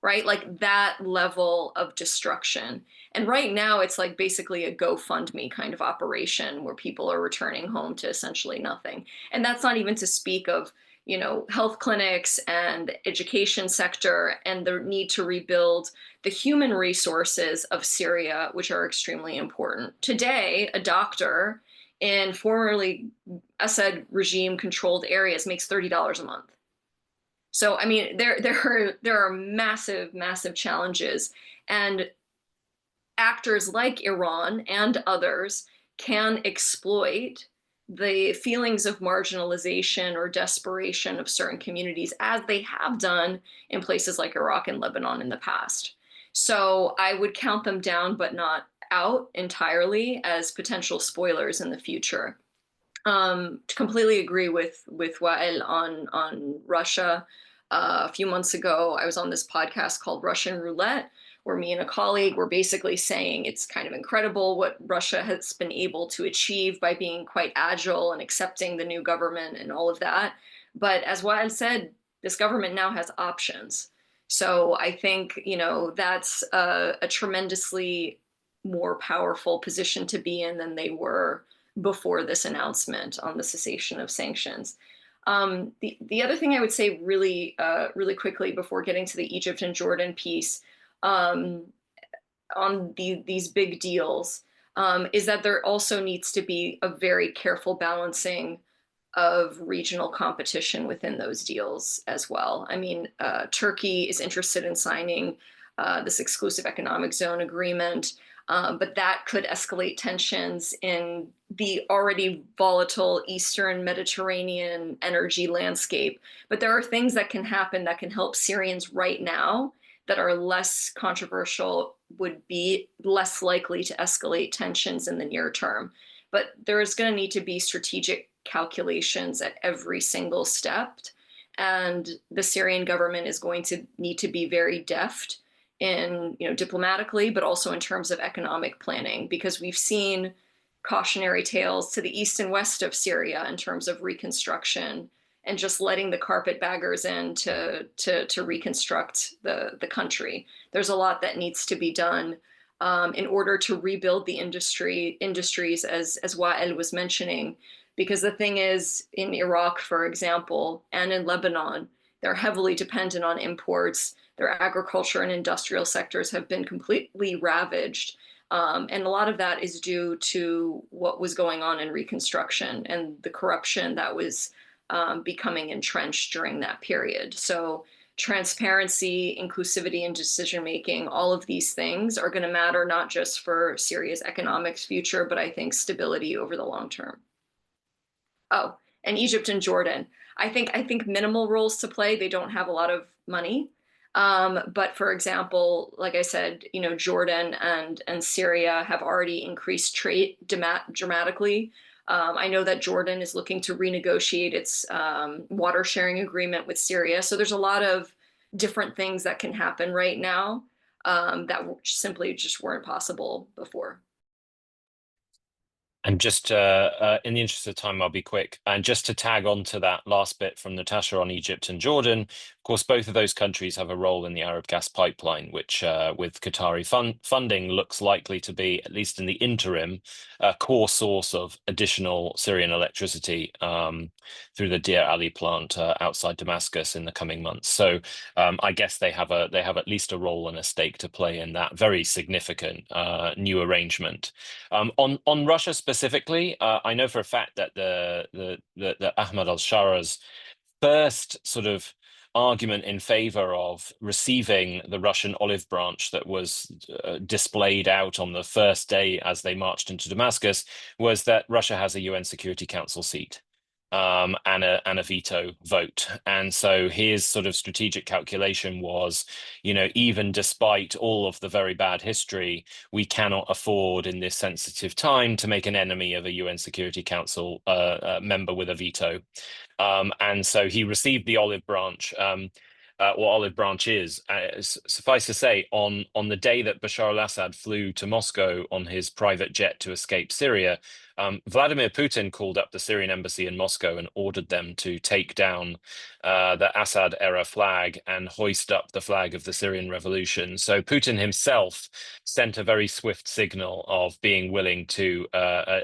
S2: right? Like that level of destruction. And right now it's like basically a GoFundMe kind of operation where people are returning home to essentially nothing. And that's not even to speak of, you know, health clinics and education sector and the need to rebuild the human resources of Syria, which are extremely important. Today, a doctor in formerly Assad regime controlled areas makes $30 a month. So, I mean, there are massive, massive challenges, and actors like Iran and others can exploit the feelings of marginalization or desperation of certain communities, as they have done in places like Iraq and Lebanon in the past. So I would count them down, but not out entirely as potential spoilers in the future. To completely agree with Wael on Russia. A few months ago, I was on this podcast called Russian Roulette, where me and a colleague were basically saying it's kind of incredible what Russia has been able to achieve by being quite agile and accepting the new government and all of that. But as Wael said, this government now has options. So I think, you know, that's a tremendously more powerful position to be in than they were before this announcement on the cessation of sanctions. The other thing I would say really quickly before getting to the Egypt and Jordan piece on these big deals is that there also needs to be a very careful balancing of regional competition within those deals as well. I mean, Turkey is interested in signing this exclusive economic zone agreement. But that could escalate tensions in the already volatile Eastern Mediterranean energy landscape. But there are things that can happen that can help Syrians right now that are less controversial, would be less likely to escalate tensions in the near term. But there is going to need to be strategic calculations at every single step. And the Syrian government is going to need to be very deft in, you know, diplomatically, but also in terms of economic planning, because we've seen cautionary tales to the east and west of Syria in terms of reconstruction and just letting the carpetbaggers in to reconstruct the country. There's a lot that needs to be done in order to rebuild the industries, as Wael was mentioning, because the thing is, in Iraq, for example, and in Lebanon, they're heavily dependent on imports. Their agriculture and industrial sectors have been completely ravaged. And a lot of that is due to what was going on in Reconstruction and the corruption that was becoming entrenched during that period. So transparency, inclusivity, and decision-making, all of these things are going to matter not just for Syria's economic future, but I think stability over the long term. Oh, and Egypt and Jordan. I think minimal roles to play. They don't have a lot of money. But for example, like I said, you know, Jordan and Syria have already increased trade dramatically. I know that Jordan is looking to renegotiate its water sharing agreement with Syria. So there's a lot of different things that can happen right now that simply just weren't possible before.
S3: And just in the interest of time, I'll be quick. And just to tag on to that last bit from Natasha on Egypt and Jordan, of course, both of those countries have a role in the Arab gas pipeline, which with Qatari funding looks likely to be, at least in the interim, a core source of additional Syrian electricity through the Deir Ali plant outside Damascus in the coming months. So I guess they have at least a role and a stake to play in that very significant new arrangement. On Russia specifically, I know for a fact that the Ahmad al-Shara's first sort of argument in favor of receiving the Russian olive branch that was displayed out on the first day as they marched into Damascus was that Russia has a UN Security Council seat. And a veto vote. And so his sort of strategic calculation was, you know, even despite all of the very bad history, we cannot afford in this sensitive time to make an enemy of a UN Security Council member with a veto. And so he received the olive branch. What olive branch is. Suffice to say, on the day that Bashar al-Assad flew to Moscow on his private jet to escape Syria, Vladimir Putin called up the Syrian embassy in Moscow and ordered them to take down the Assad-era flag and hoist up the flag of the Syrian revolution. So Putin himself sent a very swift signal of being willing to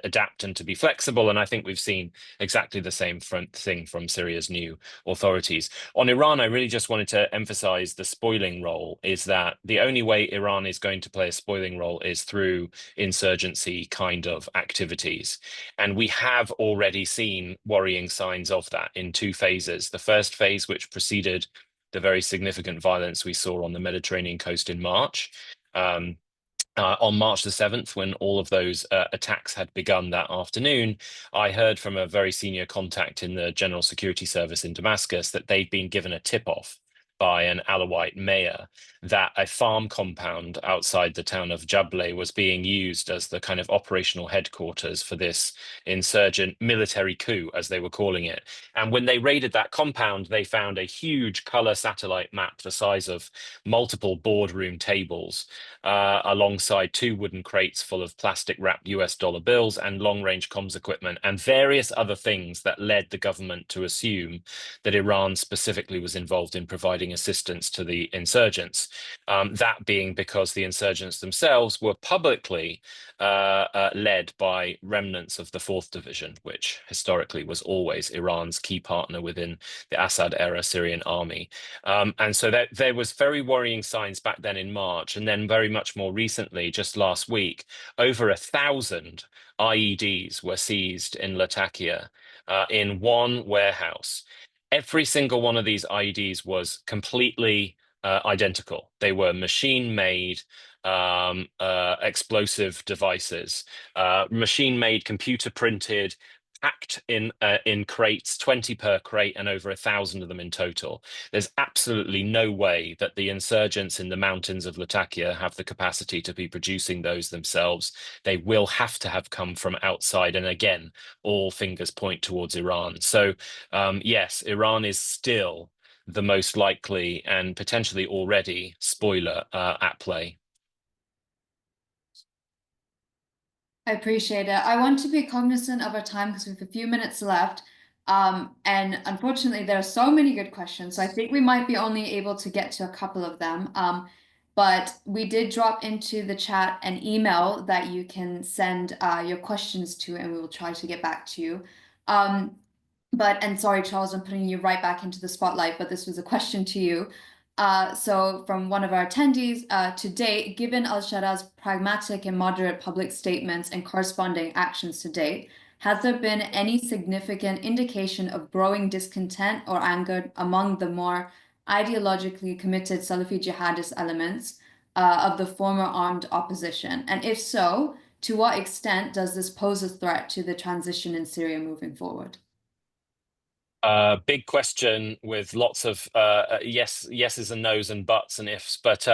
S3: adapt and to be flexible. And I think we've seen exactly the same thing from Syria's new authorities. On Iran, I really just wanted to emphasize the spoiling role, is that the only way Iran is going to play a spoiling role is through insurgency kind of activities. And we have already seen worrying signs of that in two phases. The first phase, which preceded the very significant violence we saw on the Mediterranean coast in March. On March the 7th, when all of those attacks had begun that afternoon, I heard from a very senior contact in the General Security Service in Damascus that they'd been given a tip-off by an Alawite mayor that a farm compound outside the town of Jableh was being used as the kind of operational headquarters for this insurgent military coup, as they were calling it. And when they raided that compound, they found a huge color satellite map the size of multiple boardroom tables, alongside two wooden crates full of plastic wrapped US dollar bills and long range comms equipment and various other things that led the government to assume that Iran specifically was involved in providing assistance to the insurgents. That being because the insurgents themselves were publicly led by remnants of the 4th Division, which historically was always Iran's key partner within the Assad-era Syrian army. And so there was very worrying signs back then in March, and then very much more recently, just last week, over 1,000 IEDs were seized in Latakia in one warehouse. Every single one of these IEDs was completely identical. They were machine-made explosive devices, machine-made, computer-printed, packed in crates, 20 per crate, and over 1,000 of them in total. There's absolutely no way that the insurgents in the mountains of Latakia have the capacity to be producing those themselves. They will have to have come from outside. And again, all fingers point towards Iran. So yes, Iran is still the most likely and potentially already spoiler at play.
S1: I appreciate it. I want to be cognizant of our time because we have a few minutes left. And unfortunately, there are so many good questions. So I think we might be only able to get to a couple of them. But we did drop into the chat an email that you can send your questions to, and we will try to get back to you. And sorry, Charles, I'm putting you right back into the spotlight, but this was a question to you. So from one of our attendees, to date, given al-Shara's pragmatic and moderate public statements and corresponding actions to date, has there been any significant indication of growing discontent or anger among the more ideologically committed Salafi jihadist elements of the former armed opposition? And if so, to what extent does this pose a threat to the transition in Syria moving forward?
S3: Big question with lots of yeses and nos and buts and ifs. But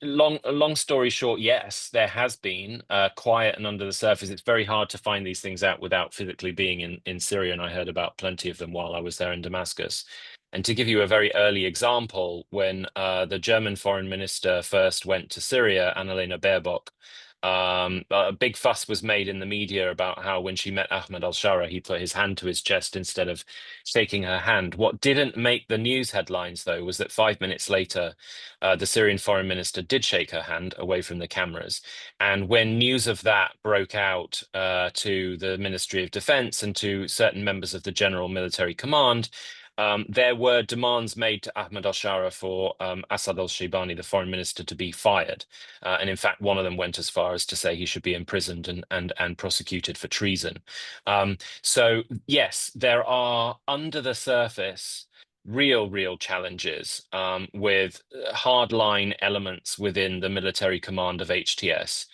S3: long story short, yes, there has been quiet and under the surface. It's very hard to find these things out without physically being in Syria, and I heard about plenty of them while I was there in Damascus. And to give you a very early example, when the German foreign minister first went to Syria, Annalena Baerbock, a big fuss was made in the media about how when she met Ahmed al-Shara, he put his hand to his chest instead of shaking her hand. What didn't make the news headlines, though, was that 5 minutes later, the Syrian foreign minister did shake her hand away from the cameras. And when news of that broke out to the Ministry of Defense and to certain members of the General Military Command, there were demands made to Ahmed al-Shara for Assad al-Shaybani, the foreign minister, to be fired. And in fact, one of them went as far as to say he should be imprisoned and prosecuted for treason. So yes, there are under the surface real challenges with hardline elements within the military command of HTS.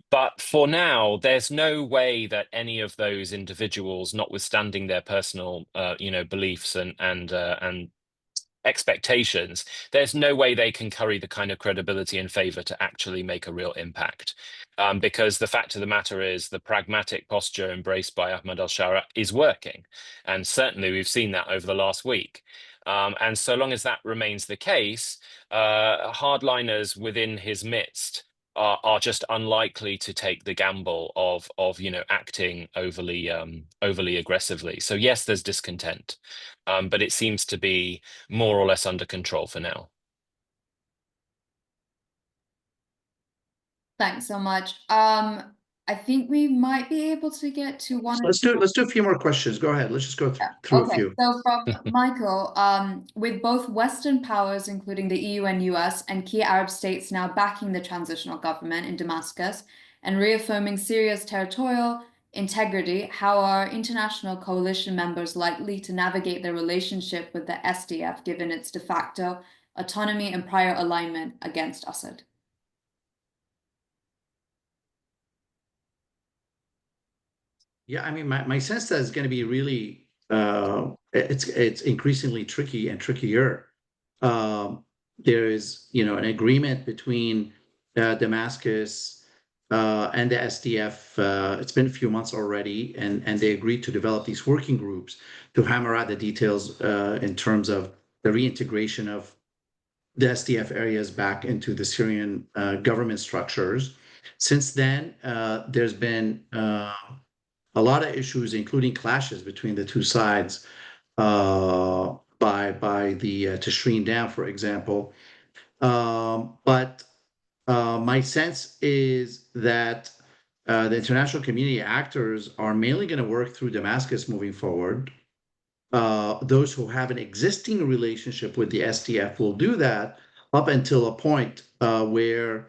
S3: But for now, there's no way that any of those individuals, notwithstanding their personal, beliefs and expectations, there's no way they can carry the kind of credibility and favor to actually make a real impact. Because the fact of the matter is the pragmatic posture embraced by Ahmed al-Shara is working. And certainly we've seen that over the last week. And so long as that remains the case, hardliners within his midst are just unlikely to take the gamble of acting overly aggressively. So yes, there's discontent, but it seems to be more or less under control for now.
S1: Thanks so much. I think we might be able to get to one or
S4: Let's
S1: two.
S4: do a few more questions. Go ahead. Let's just go through a
S1: Okay,
S4: few.
S1: so from Michael, with both Western powers, including the EU and US, and key Arab states now backing the transitional government in Damascus and reaffirming Syria's territorial integrity, how are international coalition members likely to navigate their relationship with the SDF given its de facto autonomy and prior alignment against Assad?
S4: Yeah, I mean, my sense that it's going to be really it's increasingly tricky and trickier. There is, an agreement between Damascus and the SDF. It's been a few months already, and they agreed to develop these working groups to hammer out the details in terms of the reintegration of the SDF areas back into the Syrian government structures. Since then, there's been a lot of issues, including clashes between the two sides by the Tishreen Dam, for example. But my sense is that the international community actors are mainly going to work through Damascus moving forward. Those who have an existing relationship with the SDF will do that up until a point where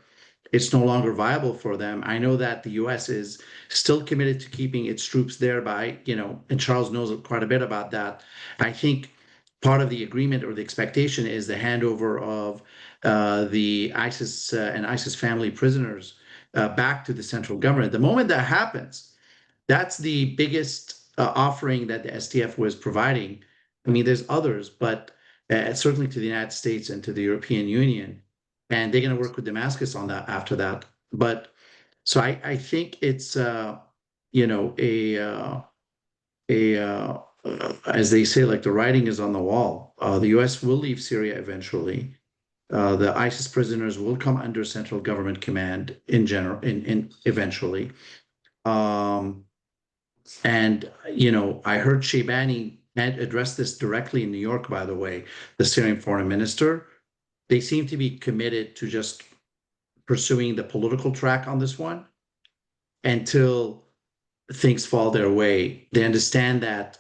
S4: it's no longer viable for them. I know that the US is still committed to keeping its troops there and Charles knows quite a bit about that. I think part of the agreement or the expectation is the handover of the ISIS and ISIS family prisoners back to the central government. The moment that happens, that's the biggest offering that the SDF was providing. I mean, there's others, but certainly to the United States and to the European Union, and they're going to work with Damascus on that after that. But so I think it's as they say, like the writing is on the wall. The U.S. will leave Syria eventually. The ISIS prisoners will come under central government command in general, in eventually. And I heard Shaybani address this directly in New York, by the way, the Syrian foreign minister. They seem to be committed to just pursuing the political track on this one until things fall their way. They understand that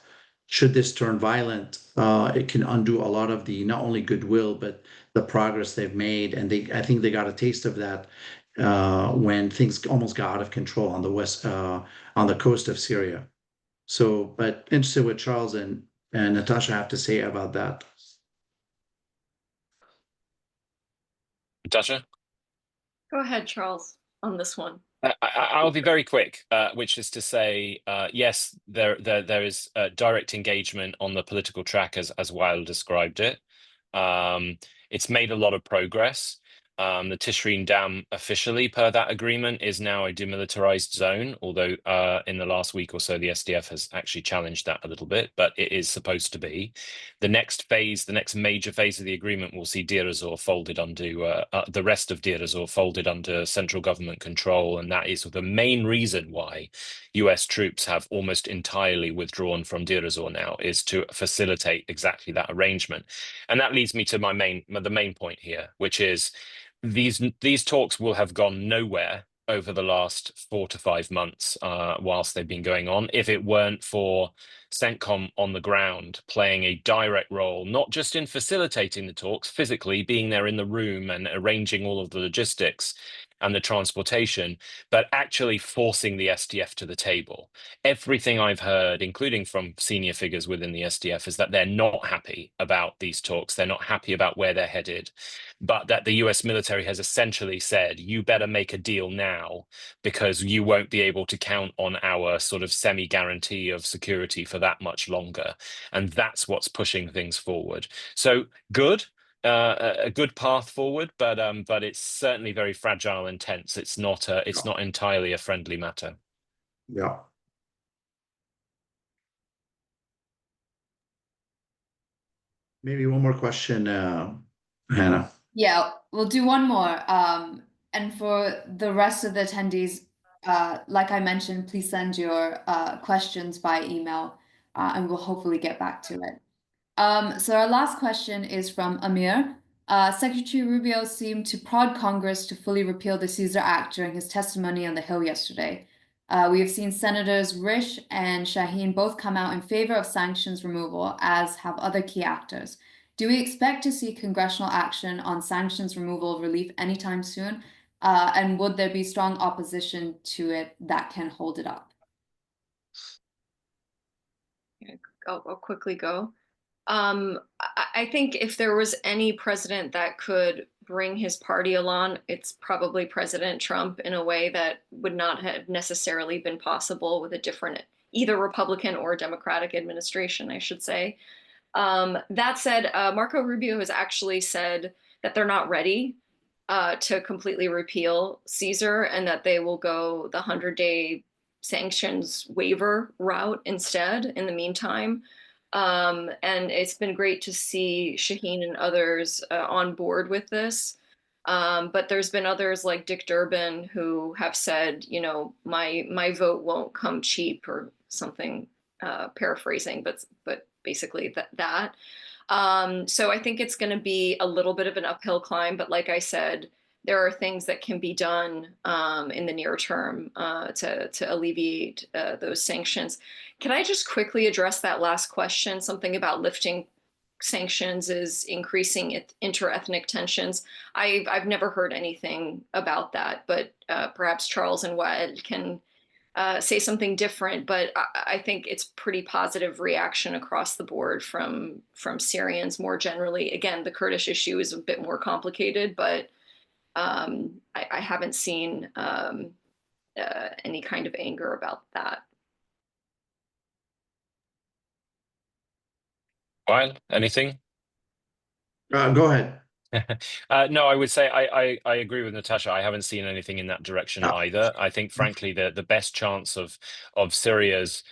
S4: should this turn violent, it can undo a lot of the not only goodwill but the progress they've made. And I think they got a taste of that when things almost got out of control on the coast of Syria. So, but interested what Charles and Natasha have to say about that.
S3: Natasha?
S2: Go ahead, Charles, on this one.
S3: I'll be very quick, which is to say, yes, there is direct engagement on the political track as Wael described it. It's made a lot of progress. The Tishreen Dam officially, per that agreement, is now a demilitarized zone, although in the last week or so, the SDF has actually challenged that a little bit, but it is supposed to be. The next major phase of the agreement will see Deir ez-Zor folded under, the rest of Deir ez-Zor folded under central government control, and that is the main reason why US troops have almost entirely withdrawn from Deir ez-Zor now, is to facilitate exactly that arrangement. And that leads me to the main point here, which is these talks will have gone nowhere over the last 4 to 5 months whilst they've been going on if it weren't for CENTCOM on the ground playing a direct role, not just in facilitating the talks, physically being there in the room and arranging all of the logistics and the transportation, but actually forcing the SDF to the table. Everything I've heard, including from senior figures within the SDF, is that they're not happy about these talks. They're not happy about where they're headed, but that the US military has essentially said, you better make a deal now because you won't be able to count on our sort of semi-guarantee of security for that much longer. And that's what's pushing things forward. So good. A good path forward, but it's certainly very fragile and tense. It's not entirely a friendly matter.
S4: Yeah. Maybe one more question, Hannah.
S1: Yeah, we'll do one more. And for the rest of the attendees, like I mentioned, please send your questions by email, and we'll hopefully get back to it. So our last question is from Amir. Secretary Rubio seemed to prod Congress to fully repeal the Caesar Act during his testimony on the Hill yesterday. We have seen Senators Risch and Shaheen both come out in favor of sanctions removal, as have other key actors. Do we expect to see congressional action on sanctions removal relief anytime soon? And would there be strong opposition to it that can hold it up?
S2: I'll quickly go. I think if there was any president that could bring his party along, it's probably President Trump, in a way that would not have necessarily been possible with a different, either Republican or Democratic administration, I should say. That said, Marco Rubio has actually said that they're not ready to completely repeal Caesar, and that they will go the 100-day sanctions waiver route instead in the meantime. And it's been great to see Shaheen and others on board with this. But there's been others like Dick Durbin who have said, you know, my vote won't come cheap, or something, paraphrasing, but basically that. So I think it's going to be a little bit of an uphill climb. But like I said, there are things that can be done in the near term to alleviate those sanctions. Can I just quickly address that last question? Something about lifting sanctions is increasing inter-ethnic tensions. I've never heard anything about that, but perhaps Charles and Wael can say something different. But I think it's pretty positive reaction across the board from Syrians more generally. Again, the Kurdish issue is a bit more complicated, but I haven't seen any kind of anger about that.
S3: Ryan, anything?
S4: Go ahead.
S3: No, I would say I agree with Natasha. I haven't seen anything in that direction either. I think, frankly, the best chance of Syria's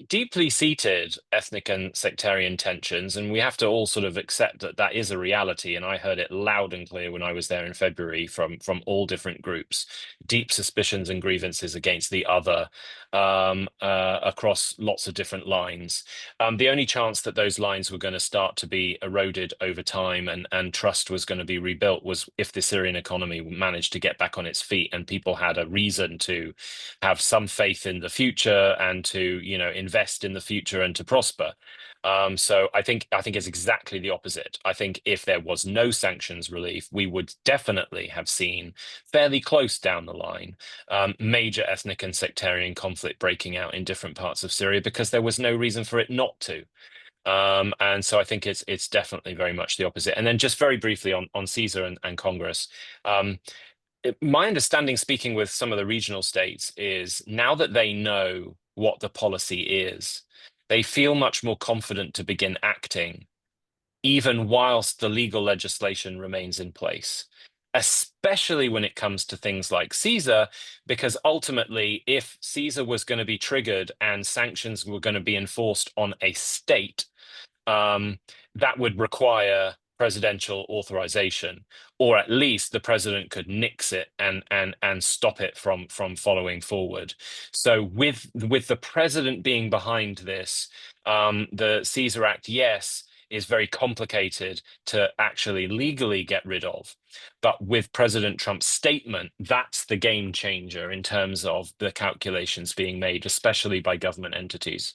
S3: deeply seated ethnic and sectarian tensions, and we have to all sort of accept that that is a reality. And I heard it loud and clear when I was there in February from all different groups, deep suspicions and grievances against the other across lots of different lines. The only chance that those lines were going to start to be eroded over time and trust was going to be rebuilt was if the Syrian economy managed to get back on its feet and people had a reason to have some faith in the future and to, you know, invest in the future and to prosper. So I think it's exactly the opposite. I think if there was no sanctions relief, we would definitely have seen fairly close down the line major ethnic and sectarian conflict breaking out in different parts of Syria because there was no reason for it not to. And so I think it's definitely very much the opposite. And then just very briefly on Caesar and Congress. My understanding, speaking with some of the regional states, is now that they know what the policy is, they feel much more confident to begin acting, even whilst the legal legislation remains in place, especially when it comes to things like Caesar, because ultimately, if Caesar was going to be triggered and sanctions were going to be enforced on a state, that would require presidential authorization, or at least the president could nix it and stop it from following forward. So with the president being behind this, the Caesar Act, yes, is very complicated to actually legally get rid of. But with President Trump's statement, that's the game changer in terms of the calculations being made, especially by government entities.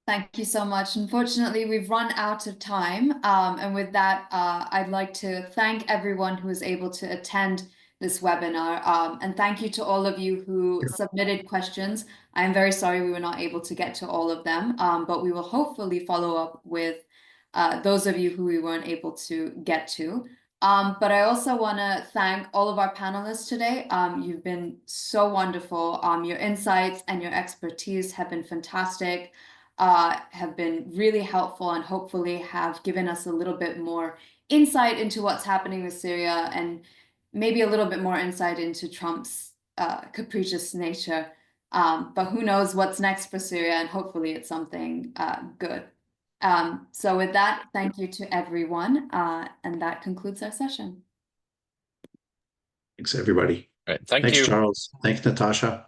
S1: Thank you so much. Unfortunately, we've run out of time. And with that, I'd like to thank everyone who was able to attend this webinar. And thank you to all of you who submitted questions. I'm very sorry we were not able to get to all of them, but we will hopefully follow up with those of you who we weren't able to get to. But I also want to thank all of our panelists today. You've been so wonderful. Your insights and your expertise have been fantastic. Have been really helpful and hopefully have given us a little bit more insight into what's happening with Syria and maybe a little bit more insight into Trump's capricious nature. But who knows what's next for Syria, and hopefully it's something good. So with that, thank you to everyone, and that concludes our session.
S4: Thanks, everybody.
S3: Right. Thank
S4: Thanks,
S3: you.
S4: Charles. Thanks, Natasha.